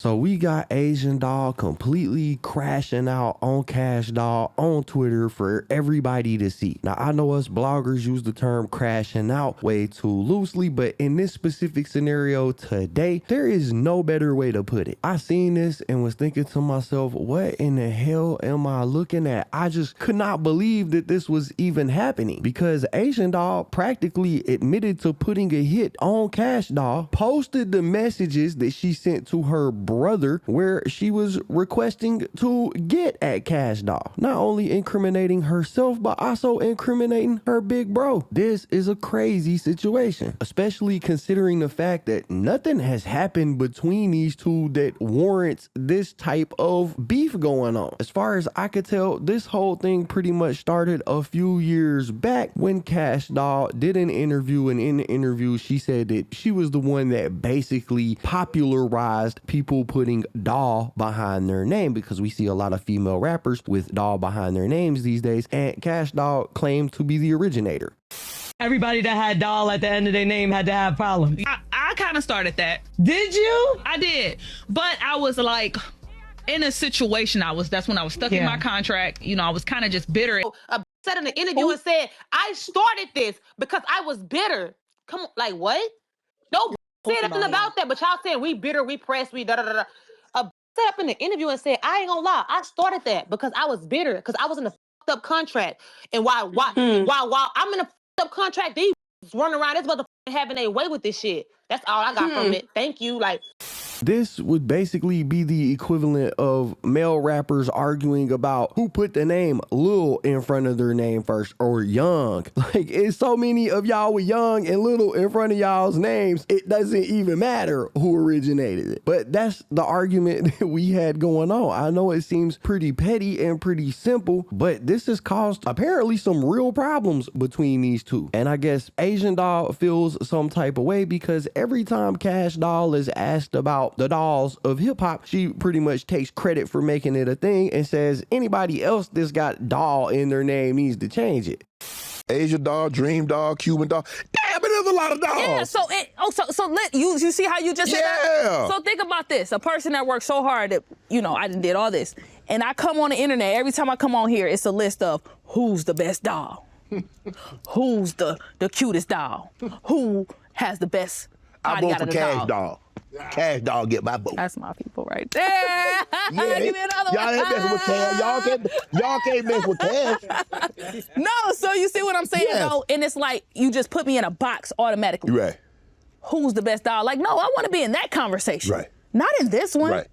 So we got Asian Doll completely crashing out on Kash Doll on Twitter for everybody to see. Now, I know us bloggers use the term crashing out way too loosely, but in this specific scenario today, there is no better way to put it. I seen this and was thinking to myself, what in the hell am I looking at? I just could not believe that this was even happening, because Asian Doll practically admitted to putting a hit on Kash Doll, posted the messages that she sent to her brother where she was requesting to get at Kash Doll, not only incriminating herself but also incriminating her big bro. This is a crazy situation, especially considering the fact that nothing has happened between these two that warrants this type of beef going on. As far as I could tell, this whole thing pretty much started a few years back when Kash Doll did an interview, and in the interview she said that she was the one that basically popularized people putting doll behind their name, because we see a lot of female rappers with doll behind their names these days, and Kash Doll claimed to be the originator. Everybody that had doll at the end of their name had to have problems. I kind of started that. Did you? I did, but I was like in a situation. That's when I was stuck in my contract. You know, I was kind of just bitter. Said in the interview and said, I started this because I was bitter. Come on, like what? No said nothing about that, but y'all saying we bitter, we pressed, we da-da-da-da. Set up in the interview and said, I ain't gonna lie, I started that because I was bitter, because I was in a fucked up contract. And while I'm in a fucked up contract, these running around this motherfucker having their way with this shit. That's all I got from it. Thank you. Like, this would basically be the equivalent of male rappers arguing about who put the name Lil in front of their name first, or Young. Like, it's so many of y'all with Young and Little in front of y'all's names, it doesn't even matter who originated it. But that's the argument that we had going on. I know it seems pretty petty and pretty simple, but this has caused apparently some real problems between these two. And I guess Asian Doll feels some type of way because every time Kash Doll is asked about the dolls of hip hop, she pretty much takes credit for making it a thing and says anybody else that's got doll in their name needs to change it. Asian doll, dream doll, Cuban doll. Damn, it is a lot of dolls. Yeah, so let you see how you just said that? So think about this. A person that works so hard that, you know, I did all this, and I come on the internet, every time I come on here, it's a list of who's the best doll, who's the cutest doll, who has the best I body vote out for of the Kash doll. Doll. Kash Doll get my vote. That's my people right there. Yeah, Give me another y'all ain't messing with Kash. Y'all can't mess with Kash. No, so you see what I'm saying, though? And it's like, you just put me in a box automatically. Right. Who's the best doll? Like, no, I want to be in that conversation. Right. Not in this one. Right.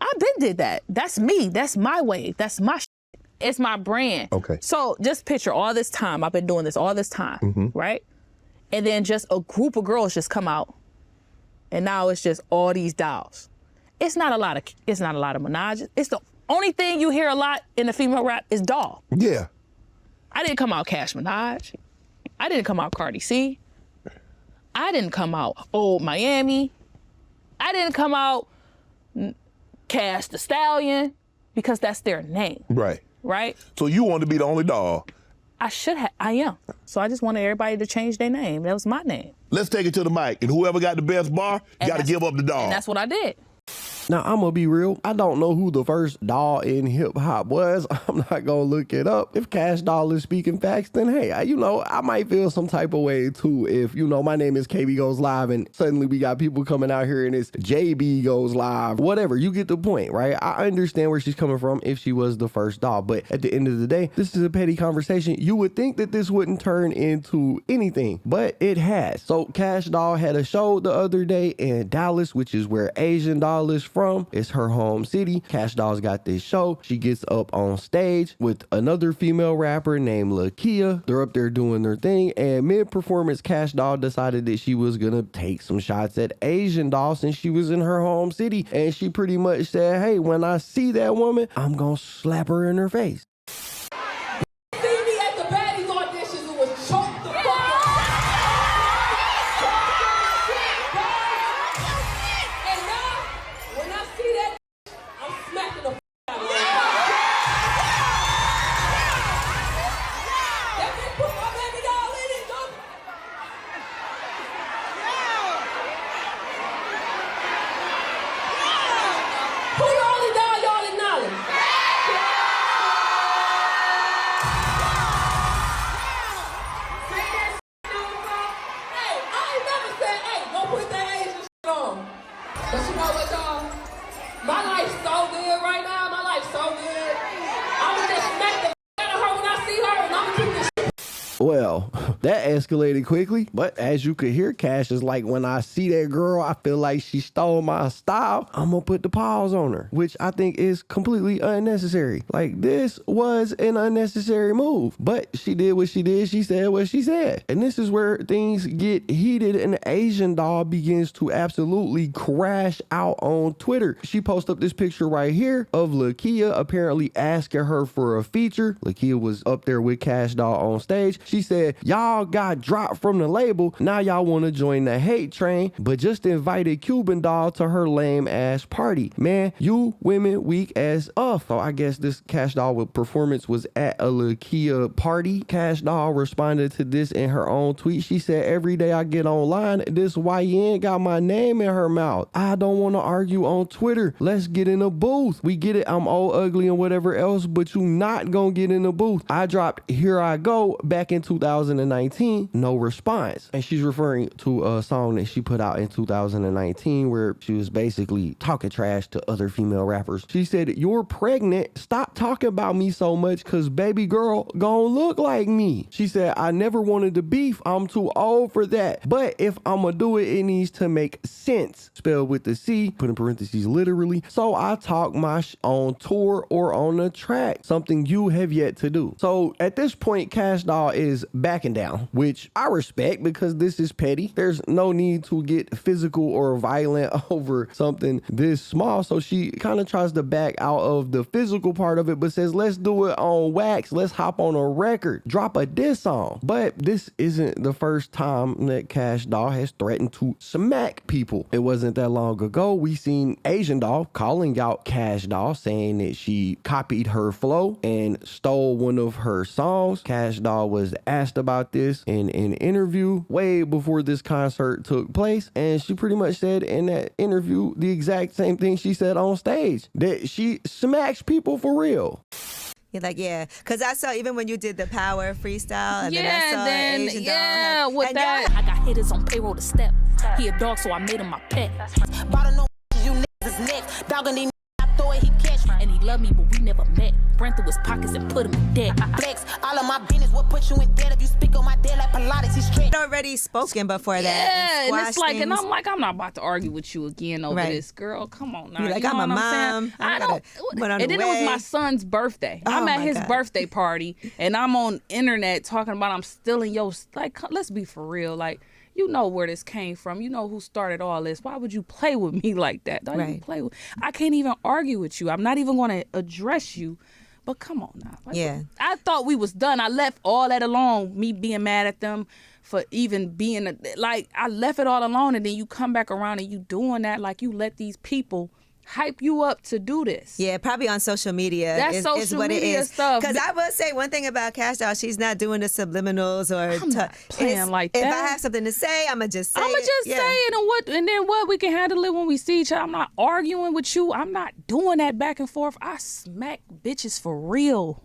I've been did that. That's me. That's my way. That's my shit. It's my brand. Okay. So just picture all this time. I've been doing this all this time, right? And then just a group of girls just come out, and now it's just all these dolls. It's not a lot of menages. It's the only thing you hear a lot in the female rap is doll. Yeah. I didn't come out Cash Minaj. I didn't come out Cardi C. I didn't come out Old Miami. I didn't come out Cash the Stallion, because that's their name. Right. Right? So you want to be the only doll. I am. So I just wanted everybody to change their name. That was my name. Let's take it to the mic. And whoever got the best bar, got to give up the doll. And that's what I did. Now, I'm gonna be real. I don't know who the first doll in hip hop was. I'm not gonna look it up. If Kash Doll is speaking facts, then hey, I might feel some type of way too. If, my name is KB Goes Live and suddenly we got people coming out here and it's JB Goes Live, whatever, you get the point, right? I understand where she's coming from if she was the first doll, but at the end of the day, this is a petty conversation. You would think that this wouldn't turn into anything, but it has. So Kash Doll had a show the other day in Dallas, which is where Asian Doll is from. It's her home city. Kash Doll's got this show. She gets up on stage with another female rapper named Lakia. They're up there doing their thing, and mid-performance, Kash Doll decided that she was gonna take some shots at Asian Doll since she was in her home city, and she pretty much said, hey, when I see that woman, I'm gonna slap her in her face. y'all. My life's so good right now. My life's so good. I'ma just smack the out of her when I see her, and I'ma keep this. Well, that escalated quickly, but as you could hear, Kash is like, when I see that girl, I feel like she stole my style. I'm gonna put the pause on her, which I think is completely unnecessary. Like, this was an unnecessary move, but she did what she did. She said what she said. And this is where things get heated and Asian doll begins to absolutely crash out on Twitter. She posted up this picture right here of Lakia apparently asking her for a feature. Lakia was up there with Kash doll on stage. She said, y'all got dropped from the label. Now y'all want to join the hate train, but just invited Cuban doll to her lame ass party. Man, you women weak as up. So I guess this Kash doll with performance was at a Lakia party. Kash doll responded to this in her own tweet. She said, every day I get online, this YN got my name in her mouth. I don't want to argue on Twitter. Let's get in a booth. We get it. I'm old, ugly, and whatever else, but you not gonna get in a booth. I dropped Here I Go back in 2019, no response. And she's referring to a song that she put out in 2019 where she was basically talking trash to other female rappers. She said, you're pregnant. Stop talking about me so much because baby girl gonna look like me. She said, I never wanted to beef. I'm too old for that. But if I'm gonna do it, it needs to make sense. Spelled with the C, put in parentheses literally. So I talk my on tour or on a track, something you have yet to do. So at this point, Kash doll is backing down, which I respect because this is petty. There's no need to get physical or violent over something this small. So she kind of tries to back out of the physical part of it, but says, let's do it on wax. Let's hop on a record, drop a diss song. But this isn't the first time that Kash doll has threatened to smack people. It wasn't that long ago. We seen Asian doll calling out Kash doll, saying that she copied her flow and stole one of her songs. Kash doll was asked about this in an interview way before this concert took place, and she pretty much said in that interview the exact same thing she said on stage, that she smacks people for real. You're like, yeah, because I saw even when you did the power freestyle, and then I saw Asian doll. With that, I got hitters on payroll to step. He a dog, so I made him my pet. Bottom no you niggas is next. Dogging these I throw it, he catch me. And he loved me, but we never met. Ran through his pockets and put him in debt. Flex, all of my business will put you in debt. If you speak on my debt like Pilates, he's straight. Already spoken before that. Yeah, and it's like, things. and I'm like, I'm not about to argue with you again over Right. this, girl. Come on now. You're like, you know I'm a what mom. saying? I don't. And then it was my son's birthday. Oh I'm at my his God. birthday party, and I'm on internet talking about I'm stealing your. Like, let's be for real. Like, you know where this came from. You know who started all this. Why would you play with me like that? Don't even play with. I can't even argue with you. I'm not even going to address you. But come on now. Like, Yeah. I thought we was done. I left all that alone. Me being mad at them for even being like, I left it all alone, and then you come back around and you doing that. Like, you let these people hype you up to do this. Yeah, probably on social media. That's is social what media it is. stuff. Because I will say one thing about Kash doll, she's not doing the subliminals or I'm not playing like that. If I have something to say, I'ma just say I'ma it. just say it, and then what, we can handle it when we see each other. I'm not arguing with you. I'm not doing that back and forth. I smack bitches for real.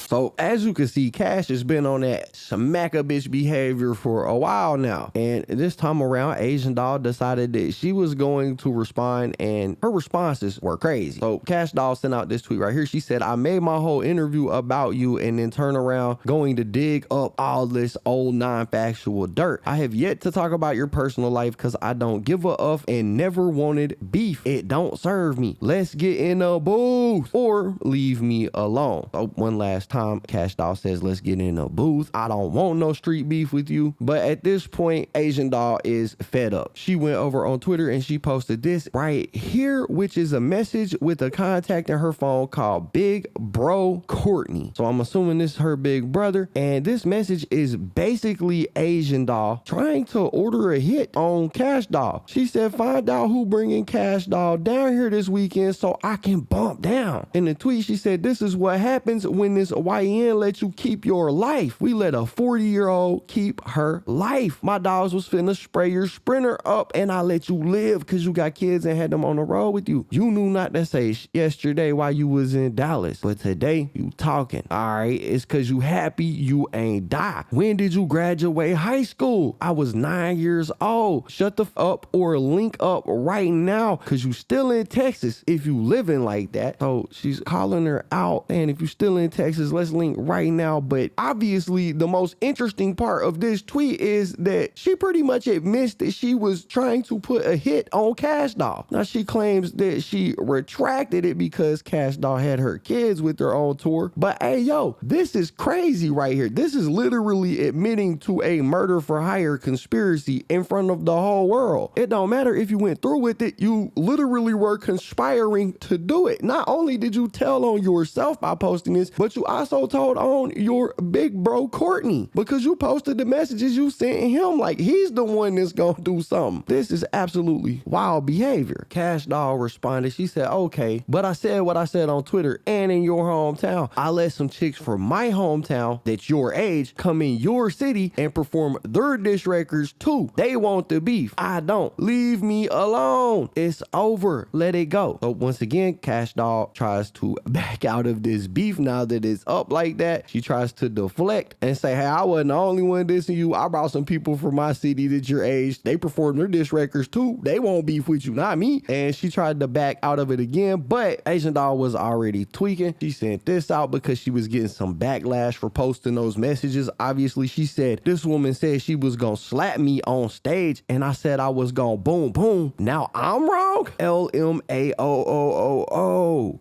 So as you can see, Kash has been on that smack a bitch behavior for a while now. And this time around, Asian doll decided that she was going to respond, and her responses were crazy. So Kash doll sent out this tweet right here. She said, I made my whole interview about you and then turn around going to dig up all this old non-factual dirt. I have yet to talk about your personal life because I don't give a F and never wanted beef. It don't serve me. Let's get in a booth or leave me alone. So one last time, Kash doll says, let's get in a booth. I don't want no street beef with you. But at this point, Asian doll is fed up. She went over on Twitter and she posted this right here, which is a message with a contact in her phone called Big Bro Courtney. So I'm assuming this is her big brother. And this message is basically Asian doll trying to order a hit on Kash doll. She said, find out who bringing Kash doll down here this weekend so I can bump down. In the tweet, she said, this is what happens when this YN let you keep your life. We let a 40-year-old keep her life. My dogs was finna spray your sprinter up and I let you live because you got kids and had them on the road with you. You knew not to say yesterday while you was in Dallas, but today you talking. All right, it's because you happy you ain't die. When did you graduate high school? I was 9 years old. Shut the up or link up right now because you still in Texas if you living like that. So she's calling her out and if you still in Texas, let's link right now. But obviously the most interesting part of this tweet is that she pretty much admits that she was trying to put a hit on Kash Doll. Now she claims that she retracted it because Kash Doll had her kids with her on tour. But hey, yo, this is crazy right here. This is literally admitting to a murder for hire conspiracy in front of the whole world. It don't matter if you went through with it, you literally were conspiring to do it. Not only did you tell on yourself by posting this, but you also told on your big bro Courtney because you posted the messages you sent him like he's the one that's gonna do something. This is absolutely wild behavior. Kash Doll responded. She said, okay, but I said what I said on Twitter and in your hometown. I let some chicks from my hometown that's your age come in your city and perform their diss records too. They want the beef. I don't. Leave me alone. It's over. Let it go. So once again, Kash Doll tries to back out of this beef now that it's up like that. She tries to deflect and say, hey, I wasn't the only one dissing you. I brought some people from my city that's your age. They perform their diss records too. They won't beef with you, not me. And she tried to back out of it again, but Asian Doll was already tweaking. She sent this out because she was getting some backlash for posting those messages. Obviously, she said, this woman said she was gonna slap me on stage and I said I was gonna boom, boom. Now I'm wrong? LMAOOOO.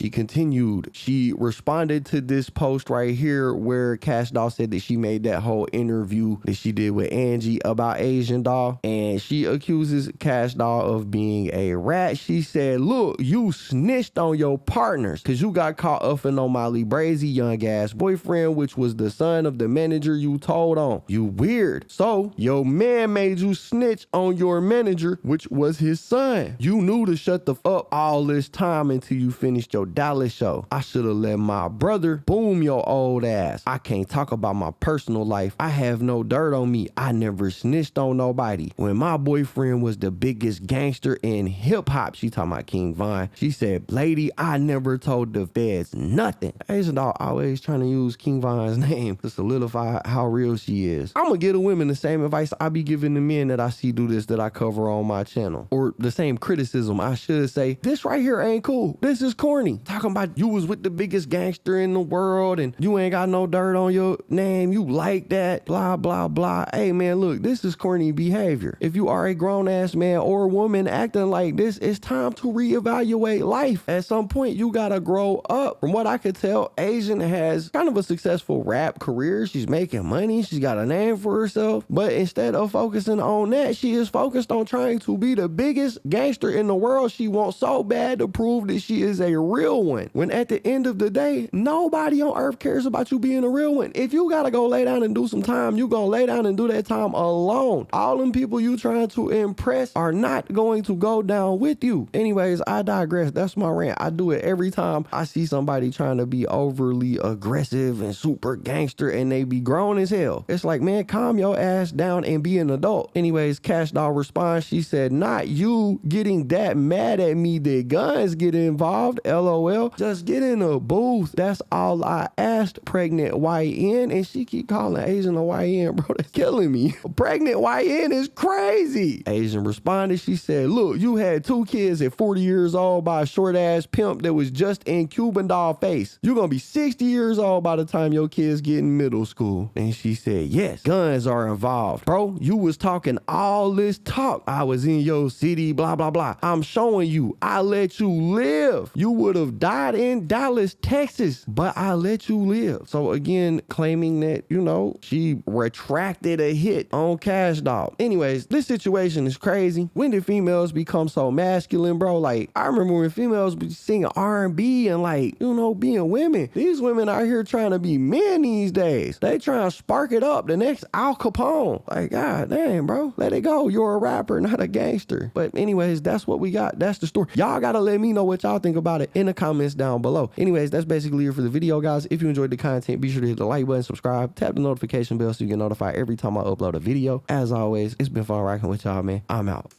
She continued. She responded to this post right here where Kash Doll said that she made that whole interview that she did with Angie about Asian Doll, and she accuses Kash Doll of being a rat. She said, look, you snitched on your partners because you got caught upping on Molly Brazy young ass boyfriend, which was the son of the manager you told on. You weird. So your man made you snitch on your manager, which was his son. You knew to shut the up all this time until you finished your Dallas show. I should have let my brother boom your old ass. I can't talk about my personal life. I have no dirt on me. I never snitched on nobody. When my boyfriend was the biggest gangster in hip hop, she talking about King Von. She said, lady, I never told the feds nothing. Asian Doll always trying to use King Von's name to solidify how real she is. I'm gonna give the women the same advice I be giving the men that I see do this that I cover on my channel. Or the same criticism I should say, this right here ain't cool. This is corny. Talking about you was with the biggest gangster in the world and you ain't got no dirt on your name. You like that, blah, blah, blah. Hey man, look, this is corny behavior. If you are a grown ass man or woman acting like this, it's time to reevaluate life. At some point, you gotta grow up. From what I could tell, Asian has kind of a successful rap career. She's making money. She's got a name for herself. But instead of focusing on that, she is focused on trying to be the biggest gangster in the world. She wants so bad to prove that she is a real one. When at the end of the day, nobody on earth cares about you being a real one. If you gotta go lay down and do some time, you gonna lay down and do that time alone. All them people you trying to impress are not going to go down with you. Anyways, I digress. That's my rant. I do it every time I see somebody trying to be overly aggressive and super gangster and they be grown as hell. It's like, man, calm your ass down and be an adult. Anyways, Kash Doll responds. She said, not you getting that mad at me that guns get involved. LOL. Just get in a booth. That's all I asked. Pregnant YN. And she keep calling Asian a YN, bro. That's killing me. Pregnant YN is crazy. Asian responded. She said, look, you had 2 kids at 40 years old by a short ass pimp that was just in Cuban Doll face. You're gonna be 60 years old by the time your kids get in middle school. And she said, yes, guns are involved. Bro, you was talking all this talk. I was in your city, blah, blah, blah. I'm showing you, I let you live. You would have died in Dallas, Texas, but I let you live. So again, claiming that, you know, she retracted a hit on Kash Doll. Anyways, this situation is crazy. When did females become so masculine, bro? Like, I remember when females be singing R&B and like, you know, being women. These women out here trying to be men these days. They trying to spark it up. The next Al Capone. Like, god damn, bro. Let it go. You're a rapper, not a gangster. But anyways, that's what we got. That's the story. Y'all gotta let me know what y'all think about it in the comments down below. Anyways, that's basically it for the video, guys. If If you enjoyed the content, be sure to hit the like button, subscribe, tap the notification bell so you get notified every time I upload a video. As always, it's been fun rocking with y'all, man. I'm out.